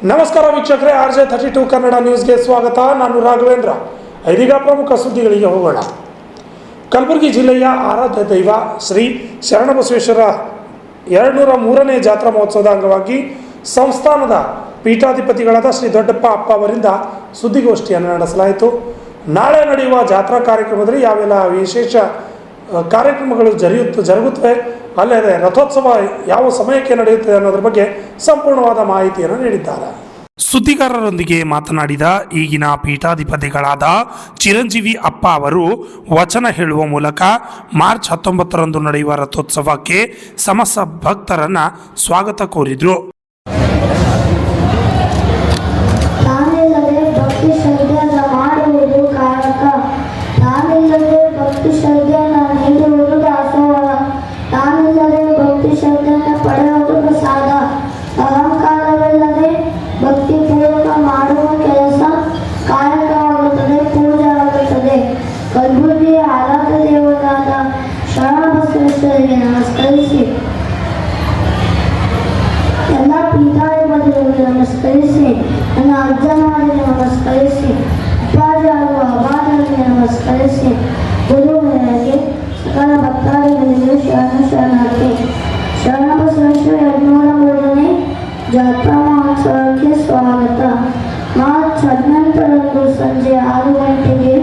ನಮಸ್ಕಾರ ವೀಕ್ಷಕರೇ, RJ32 ಕನ್ನಡ ನ್ಯೂಸ್ಗೆ ಸ್ವಾಗತ. ನಾನು ರಾಘವೇಂದ್ರ. ಇದೀಗ ಪ್ರಮುಖ ಸುದ್ದಿಗಳಿಗೆ ಹೋಗೋಣ. ಕಲಬುರಗಿ ಜಿಲ್ಲೆಯ ಆರಾಧ್ಯ ದೈವ ಶ್ರೀ ಶರಣಬಸವೇಶ್ವರ 203ನೇ ಜಾತ್ರಾ ಮಹೋತ್ಸವದ ಅಂಗವಾಗಿ ಸಂಸ್ಥಾನದ ಪೀಠಾಧಿಪತಿಗಳಾದ ಶ್ರೀ ದೊಡ್ಡಪ್ಪ ಅಪ್ಪ ಅವರಿಂದ ಸುದ್ದಿಗೋಷ್ಠಿಯನ್ನು ನಡೆಸಲಾಯಿತು. ನಾಳೆ ನಡೆಯುವ ಜಾತ್ರಾ ಕಾರ್ಯಕ್ರಮದಲ್ಲಿ ಯಾವೆಲ್ಲ ವಿಶೇಷ ಕಾರ್ಯಕ್ರಮಗಳು ಜರುಗುತ್ತವೆ, ಅಲ್ಲದೆ ರಥೋತ್ಸವ ಯಾವ ಸಮಯಕ್ಕೆ ನಡೆಯುತ್ತದೆ ಅನ್ನೋದ್ರ ಬಗ್ಗೆ ಸಂಪೂರ್ಣವಾದ ಮಾಹಿತಿಯನ್ನು ನೀಡಿದ್ದಾರೆ. ಸುದ್ದಿಗಾರರೊಂದಿಗೆ ಮಾತನಾಡಿದ ಈಗಿನ ಪೀಠಾಧಿಪತಿಗಳಾದ ಚಿರಂಜೀವಿ ಅಪ್ಪ ಅವರು ವಚನ ಹೇಳುವ ಮೂಲಕ ಮಾರ್ಚ್ 19ರಂದು ನಡೆಯುವ ರಥೋತ್ಸವಕ್ಕೆ ಸಮಸ್ತ ಭಕ್ತರನ್ನ ಸ್ವಾಗತ ಕೋರಿದರು. ಕಲಬುರಗಿ ಆರಾಧ್ಯ ದೇವರಾದ ಶರಣಬಸವೇಶ್ವರರಿಗೆ ನಮಸ್ಕರಿಸಿ, ಎಲ್ಲ ಪೀಠಾಧಿಪತಿಗಳಿಗೆ ನಮಸ್ಕರಿಸಿ, ನನ್ನ ಅಜ್ಜನವರಿಗೆ ನಮಸ್ಕರಿಸಿ, ಅಪ್ಪಾಜಿ ಹಾಗೂ ಅಬಾಜರಿಗೆ ನಮಸ್ಕರಿಸಿ, ಗುರುಗಳಿಗೆ ಸಕಲ ಭಕ್ತಾದಿಗಳಿಗೆ ಶರಣಾರ್ಥಿ. ಶರಣಬಸವೇಶ್ವರ 203ನೇ ಜಾತ್ರಾ ಮಹೋತ್ಸವಕ್ಕೆ ಸ್ವಾಗತ. ಮಾರ್ಚ್ 18ರಂದು ಸಂಜೆ 6 ಗಂಟೆಗೆ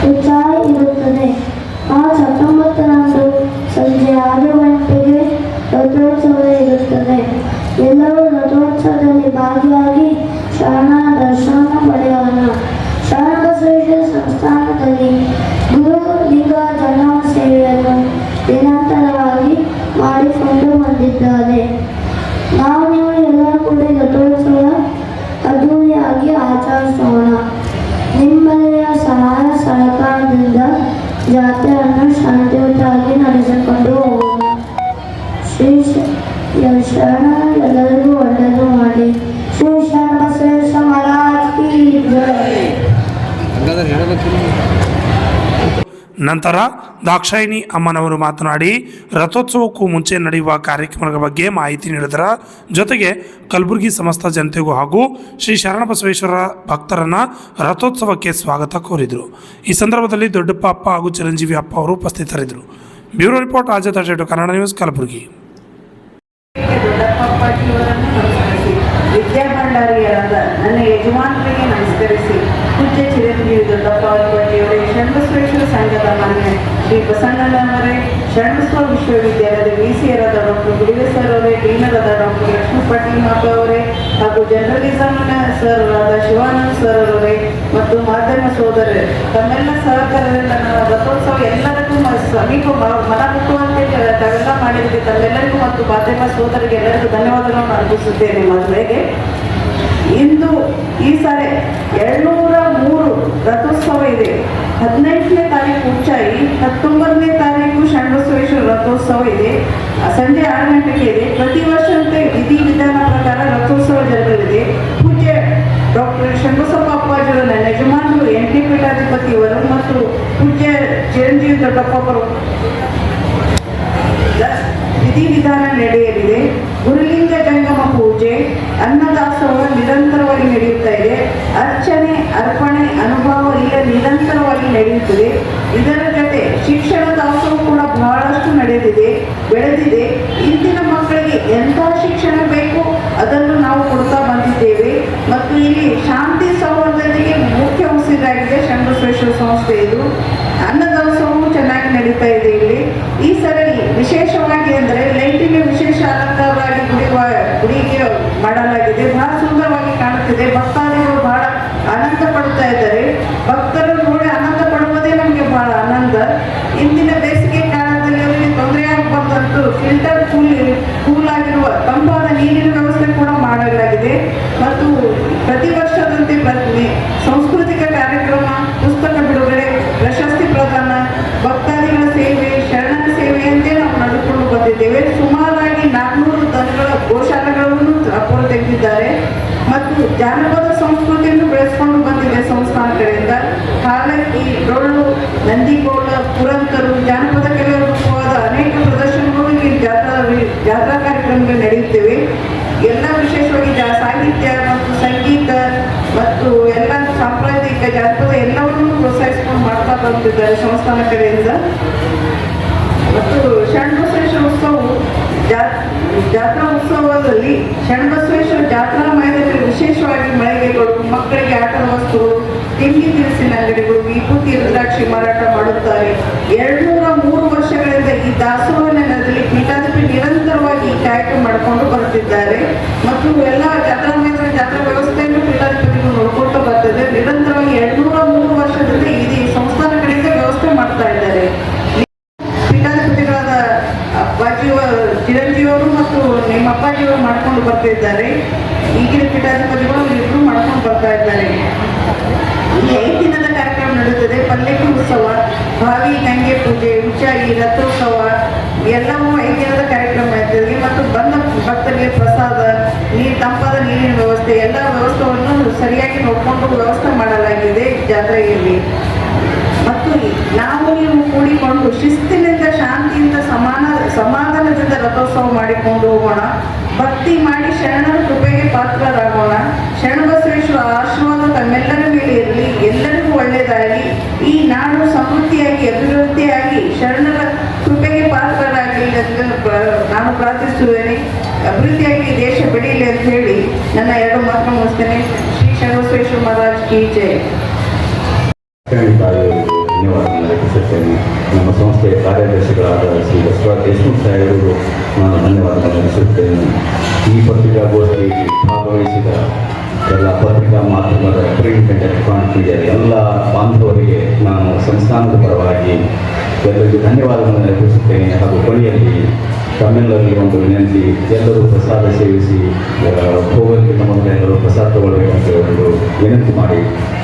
ಉತ್ಸಾಹ ಇರುತ್ತದೆ. ಮಾರ್ಚ್ 19ರಂದು ಸಂಜೆ 6 ಗಂಟೆಗೆ ರಥೋತ್ಸವ ಇರುತ್ತದೆ. ಎಲ್ಲರೂ ರಥೋತ್ಸವದಲ್ಲಿ ಭಾಗಿಯಾಗಿ ಶರಣ ದರ್ಶನ ಪಡೆಯೋಣ. ಶರಣಬಸವೇಶ್ವರ ಸಂಸ್ಥಾನದಲ್ಲಿ ಗುರು ಲಿಂಗ ಜನ್ಮ ಸೇವೆಯನ್ನು ನಿರಂತರವಾಗಿ ಮಾಡಿಕೊಂಡು ಬಂದಿದ್ದಾರೆ. ನೀವು ಎಲ್ಲರೂ ಕೂಡ ರಥೋತ್ಸವ ಅದ್ದೂರಿಯಾಗಿ ಆಚರಿಸೋಣ. ನಿಮ್ಮೆಲ್ಲರ ಸಹಾಯ ಸಹಕಾರದಿಂದ ಜಾತ್ರೆಯನ್ನು ಶಾಂತಿಯುತವಾಗಿ ನಡೆಸಿಕೊಂಡು ಹೋಗೋಣ. ಶ್ರೀ ಶರಣ ಎಲ್ಲರಿಗೂ ಒಳ್ಳೆಯದು ಮಾಡಿ. ಶ್ರೀ ಶರಣಬಸವೇಶ್ವರ ಮಹಾರಾಜ್ ಕಿ ಜೈ. ನಂತರ ದಾಕ್ಷಾಯಿಣಿ ಅಮ್ಮನವರು ಮಾತನಾಡಿ ರಥೋತ್ಸವಕ್ಕೂ ಮುಂಚೆ ನಡೆಯುವ ಕಾರ್ಯಕ್ರಮಗಳ ಬಗ್ಗೆ ಮಾಹಿತಿ ನೀಡಿದರ ಜೊತೆಗೆ ಕಲಬುರಗಿ ಸಮಸ್ತ ಜನತೆಗೂ ಹಾಗೂ ಶ್ರೀ ಶರಣಬಸವೇಶ್ವರ ಭಕ್ತರನ್ನ ರಥೋತ್ಸವಕ್ಕೆ ಸ್ವಾಗತ ಕೋರಿದರು. ಈ ಸಂದರ್ಭದಲ್ಲಿ ದೊಡ್ಡಪ್ಪ ಅಪ್ಪ ಹಾಗೂ ಚಿರಂಜೀವಿ ಅಪ್ಪ ಅವರು ಉಪಸ್ಥಿತರಿದ್ದರು. Bureau report RJ32 Kannada news, Kalaburagi. ವಿದ್ಯಾಭಂಡಾರಿಯರಾದ ನನ್ನ ಯಜಮಾನರಿಗೆ ನಮಸ್ಕರಿಸಿ, ಪೂಜ್ಯ ಚಿರಂಜೀವಿ ದೊಡ್ಡಪ್ಪ ಅವರೇ, ಶರಣಬಸವೇಶ್ವರ ಸಂಘದ ಮಾನ್ಯ ಶ್ರೀ ಬಸಣ್ಣನವರೇ, ಶರಣಬಸವ ವಿಶ್ವವಿದ್ಯಾಲಯದ VCರಾದ ಡಾಕ್ಟರ್ ಗುಡಿವೇಸರ್ ಅವರೇ, ಡೀನರಾದ ಡಾಕ್ಟರ್ ಲಕ್ಷ್ಮೀ ಪಾಟೀಲ್ ಮಾಪ ಅವರೇ ಹಾಗೂ ಜರ್ನಲಿಸಮ್ ಸರ್ ಆದ ಶಿವಾನಂದ್ ಸರ್ ಅವರೇ ಮತ್ತು ಮಾಧ್ಯಮ ಸೋದರರೇ, ತಮ್ಮೆಲ್ಲ ಸಹಕಾರದಿಂದ ನನ್ನ ರಥೋತ್ಸವ ಎಲ್ಲರಿಗೂ ಸಮೀಪ ಮನ ಮುಟ್ಟುವಂತೆ ತಾವೆಲ್ಲ ಮಾಡಿದ್ದಕ್ಕೆ ತಮ್ಮೆಲ್ಲರಿಗೂ ಮತ್ತು ಮಾಧ್ಯಮ ಸೋದರಿಗೆ ಎಲ್ಲರಿಗೂ ಧನ್ಯವಾದಗಳನ್ನು ಅರ್ಪಿಸುತ್ತೇನೆ. ಮದುವೆಗೆ ಇಂದು ಈ ಸಾರಿ 203 ರಥೋತ್ಸವ ಇದೆ. 15ನೇ ತಾರೀಕು ಉಚ್ಚಾಯಿ, 19ನೇ ತಾರೀಕು ಶರಣಬಸವೇಶ್ವರ ರಥೋತ್ಸವ ಇದೆ. ಸಂಜೆ 6 ಗಂಟೆಗೆ ಇದೆ. ಪ್ರತಿ ವರ್ಷದಂತೆ ವಿಧಿವಿಧಾನ ಪ್ರಕಾರ ರಥೋತ್ಸವ ಜರುಗಲಿದೆ. ಪೂಜ್ಯ ಡಾಕ್ಟರ್ ಶರಣಬಸಪ್ಪ ಅಪ್ಪಾಜಿಯವರು, ನನ್ನ ಯಜಮಾನರು NT ಪೀಠಾಧಿಪತಿಯವರು ಮತ್ತು ಪೂಜ್ಯ ಚಿರಂಜೀವಿ ದೊಡ್ಡಪ್ಪವರು ವಿಧಿವಿಧಾನ ನಡೆಯಲಿದೆ. ಗುರುಲಿಂಗ ಜಂಗಮ ಪೂಜೆ, ಅನ್ನದಾಸೋಹ ನಿರಂತರವಾಗಿ ನಡೆಯುತ್ತಾ ಇದೆ. ಅರ್ಚನೆ, ಅರ್ಪಣೆ, ಅನುಭವ ಈಗ ನಿರಂತರವಾಗಿ ನಡೆಯುತ್ತದೆ. ಇದರ ಜೊತೆ ಶಿಕ್ಷಣ ದಾಸೋಹ ಕೂಡ ಬಹಳಷ್ಟು ಬೆಳೆದಿದೆ. ಇಂದಿನ ಮಕ್ಕಳಿಗೆ ಎಂಥ ಶಿಕ್ಷಣ ಬೇಕು ಅದನ್ನು ನಾವು ಕೊಡ್ತಾ ಬಂದಿದ್ದೇವೆ ಮತ್ತು ಇಲ್ಲಿ ಶಾಂತಿ ಸೌಹಾರ್ದತೆಗೆ ಮುಖ್ಯ ಉಸಿರಾಗಿದೆ ಶರಣಬಸವೇಶ್ವರ ಸಂಸ್ಥೆ. ಇದು ಅನ್ನದಾಸೋಹವು ಚೆನ್ನಾಗಿ ನಡೀತಾ ಇದೆ. ಇಲ್ಲಿ ಈ ಸರಿ ವಿಶೇಷವಾಗಿ ಅಂದರೆ ಲೈಟಿನ ವಿಶೇಷ ಅಲಂಕಾರವಾಗಿ ಗುಡಿಗೆ ಮಾಡಲಾಗಿದೆ. ಬಹಳ ಸುಂದರವಾಗಿ ಕಾಣುತ್ತಿದೆ. ಭಕ್ತಾದಿಗಳು ಬಹಳ ಆನಂದ ಪಡ್ತಾ ಇದ್ದಾರೆ. ಭಕ್ತರು ನೋಡಿ ಆನಂದ ಪಡುವುದೇ ನಮಗೆ ಬಹಳ ಆನಂದ. ಇಂದಿನ ಬೇಸಿಗೆ ಕಾಲದಲ್ಲಿ ಅವರಿಗೆ ತೊಂದರೆ ಆಗಬಾರ್ದಂತೂ ಫಿಲ್ಟರ್ ಕೂಲ್ ಆಗಿರುವ ತಂಪಾದ ನೀರಿನ ವ್ಯವಸ್ಥೆ ಕೂಡ ಮಾಡಲಾಗಿದೆ. ಮತ್ತು ಪ್ರತಿ ವರ್ಷದಂತೆ ಸಾಂಸ್ಕೃತಿಕ ಕಾರ್ಯಕ್ರಮ, ಪುಸ್ತಕ ಬಿಡುಗಡೆ, ಪ್ರಶಸ್ತಿ ಪ್ರದಾನ, ಭಕ್ತಾದಿಗಳ ಸೇವೆ, ಶರಣರ ಸೇವೆಯಂತೆ ನಾವು ನಡೆದುಕೊಂಡು ಬಂದಿದ್ದೇವೆ. ಸುಮಾರಾಗಿ 400 ದನಗಳ ಗೋಶಾಲೆಗಳನ್ನು ತೆಗೆದಿದ್ದಾರೆ ಮತ್ತು ಜಾನಪದ ಸಂಸ್ಕೃತಿಯನ್ನು ಬೆಳೆಸ್ಕೊಂಡು ಬಂದಿದೆ ಸಂಸ್ಥಾನ ಕಡೆಯಿಂದ. ಹಾಲಕ್ಕಿ, ಡೊಳ್ಳು, ನಂದಿಗೋಳ, ಪುರಂತರು, ಜಾನಪದ ಕಲೆ ರೂಪವಾದ ಅನೇಕ ಪ್ರದರ್ಶನಗಳು ಈ ಜಾತ್ರಾ ಕಾರ್ಯಕ್ರಮಗಳು ನಡೆಯುತ್ತವೆ. ಎಲ್ಲ ವಿಶೇಷವಾಗಿ ಸಾಹಿತ್ಯ ಮತ್ತು ಸಂಗೀತ ಮತ್ತು ಎಲ್ಲ ಸಾಂಪ್ರದಾಯಿಕ ಜಾನಪದ ಎಲ್ಲವನ್ನೂ ಪ್ರೋತ್ಸಾಹಿಸಿಕೊಂಡು ಮಾಡ್ತಾ ಬಂದಿದ್ದಾರೆ ಸಂಸ್ಥಾನ ಕಡೆಯಿಂದ. ಮತ್ತು ಶರಣಬಸವೇಶ್ವರ ಉತ್ಸವವು ಜಾತ್ರಾ ಉತ್ಸವದಲ್ಲಿ ಶರಣಬಸವೇಶ್ವರ ಜಾತ್ರಾ ಮೈದಾನದಲ್ಲಿ ವಿಶೇಷವಾಗಿ ಮಳಿಗೆಗಳು, ಮಕ್ಕಳಿಗೆ ಆಟದ ವಸ್ತುಗಳು, ತಿಂಡಿ ತಿನಿಸಿನ ಅಂಗಡಿಗಳು, ವಿಭೂತಿ ರುದ್ರಾಕ್ಷಿ ಮಾರಾಟ ಮಾಡುತ್ತಾರೆ. 203 ವರ್ಷಗಳಿಂದ ಈ ದಾಸೋಹ ನೆಲದಲ್ಲಿ ಪೀಠಾಧಿಪತಿ ನಿರಂತರವಾಗಿ ಈ ಕಾರ್ಯಕ್ರಮ ಮಾಡಿಕೊಂಡು ಬರುತ್ತಿದ್ದಾರೆ. ಮತ್ತು ಎಲ್ಲ ಜಾತ್ರಾ ಮೈದಾನ ಜಾತ್ರಾ ವ್ಯವಸ್ಥೆಯನ್ನು ಪೀಠಾಧಿಪತಿಗಳು ನೋಡ್ಕೊಳ್ತಾ ಬರ್ತದೆ. ನಿರಂತರವಾಗಿ 203 ವರ್ಷದಿಂದ ಈ ಸಂಸ್ಥಾನ ಕಡೆಯಿಂದ ವ್ಯವಸ್ಥೆ ಮಾಡ್ತಾ ಇದ್ದಾರೆ. ಪೀಠಾಧಿಪತಿಗಳಾದ ಚಿರಂಜೀವರು ಮತ್ತು ನಿಮ್ಮ ಅಪ್ಪಾಜಿಯವರು ಮಾಡ್ಕೊಂಡು ಬರ್ತಿದ್ದಾರೆ. ಈಗಿನ ಪೀಠಾಧಿಪತಿಗಳು ಇಬ್ಬರು ಮಾಡ್ಕೊಂಡು ಬರ್ತಾ ಇದ್ದಾರೆ. ಈ 5 ದಿನದ ಕಾರ್ಯಕ್ರಮ ನಡೆಯುತ್ತದೆ. ಪಲ್ಲಕ್ಕಿ ಉತ್ಸವ, ಭಾವಿ ಗಂಗೆ ಪೂಜೆ, ಉಚ್ಚಾಯಿ, ರಥೋತ್ಸವ ಎಲ್ಲವೂ 5 ದಿನದ ಕಾರ್ಯಕ್ರಮ ಇರ್ತದೆ. ಮತ್ತು ಬಂದ ಭಕ್ತರಿಗೆ ಪ್ರಸಾದ, ತಂಪಾದ ನೀರಿನ ವ್ಯವಸ್ಥೆ, ಎಲ್ಲ ವ್ಯವಸ್ಥೆಯನ್ನು ಸರಿಯಾಗಿ ನೋಡಿಕೊಂಡು ವ್ಯವಸ್ಥೆ ಮಾಡಲಾಗಿದೆ ಜಾತ್ರೆಯಲ್ಲಿ. ಮತ್ತು ನಾವು ನೀವು ಕೂಡಿಕೊಂಡು ಶಿಸ್ತಿನಿಂದ, ಶಾಂತಿಯಿಂದ, ಸಮಾಧಾನದಿಂದ ರಥೋತ್ಸವ ಮಾಡಿಕೊಂಡು ಹೋಗೋಣ. ಭಕ್ತಿ ಮಾಡಿ ಶರಣರ ಕೃಪೆಗೆ ಪಾತ್ರರಾಗೋಣ. ಶರಣಬಸವೇಶ್ವರ ಆಶೀರ್ವಾದ ತಮ್ಮೆಲ್ಲರ ಮೇಲೆ ಇರಲಿ. ಎಲ್ಲರಿಗೂ ಒಳ್ಳೆಯದಾಗಲಿ. ಈ ನಾಡು ಸಮೃದ್ಧಿಯಾಗಿ ಅಭಿವೃದ್ಧಿಯಾಗಿ ಶರಣರ ಕೃಪೆಗೆ ಪಾತ್ರರಾಗಲಿ ಎಂದು ನಾನು ಪ್ರಾರ್ಥಿಸುತ್ತೇನೆ. ಅಭಿವೃದ್ಧಿಯಾಗಿ ದೇಶ ಬೆಳೀಲಿ ಅಂತ ಹೇಳಿ ನನ್ನ 2 ಮಾತು ಮುಗಿಸ್ತೇನೆ. ಶ್ರೀ ಶರಣಬಸವೇಶ್ವರ ಮಹಾರಾಜ್ ಕಿ ಜೈ. ಧನ್ಯವಾದಗಳನ್ನು ಅರ್ಪಿಸುತ್ತೇನೆ. ನಮ್ಮ ಸಂಸ್ಥೆಯ ಕಾರ್ಯದರ್ಶಿಗಳಾದ ಶ್ರೀ ಬಸವರಾಜ ದೇಶಮುಖ್ ಸಾಹೇಬರು ನಾನು ಧನ್ಯವಾದಗಳನ್ನು ಅರ್ಪಿಸುತ್ತೇನೆ. ಈ ಪತ್ರಿಕಾಗೋಷ್ಠಿಯಲ್ಲಿ ಭಾಗವಹಿಸಿದ ಎಲ್ಲ ಪತ್ರಿಕಾ ಮಾಧ್ಯಮದ ಪ್ರಿಂಟ್ ಅಂಡ್ ಎಲೆಕ್ಟ್ರಾನಿಕ್ ಮೀಡಿಯಾ ಎಲ್ಲ ಬಾಂಧವರಿಗೆ ನಾನು ಸಂಸ್ಥಾನದ ಪರವಾಗಿ ಎಲ್ಲರಿಗೂ ಧನ್ಯವಾದಗಳನ್ನು ಅರ್ಪಿಸುತ್ತೇನೆ. ಹಾಗೂ ಕೊನೆಯಲ್ಲಿ ತಮ್ಮೆಲ್ಲರಿಗೆ ಒಂದು ವಿನಂತಿ, ಎಲ್ಲರೂ ಪ್ರಸಾದ ಸೇವಿಸಿ ಹೋಗೋದಕ್ಕಿಂತ ಮೊದಲು ಎಲ್ಲರೂ ಪ್ರಸಾದ ತಗೊಳ್ಬೇಕಂತ ಒಂದು ವಿನಂತಿ ಮಾಡಿ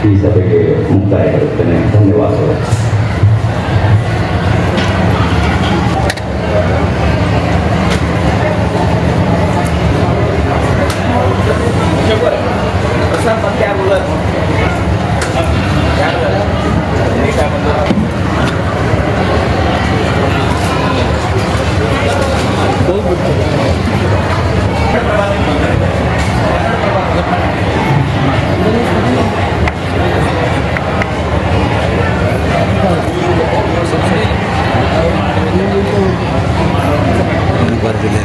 ಈ ಸಭೆಗೆ ಮುಕ್ತಾಯ ಮಾಡುತ್ತೇನೆ. ಧನ್ಯವಾದಗಳು. ಬರ್ದಿಲ್ಲ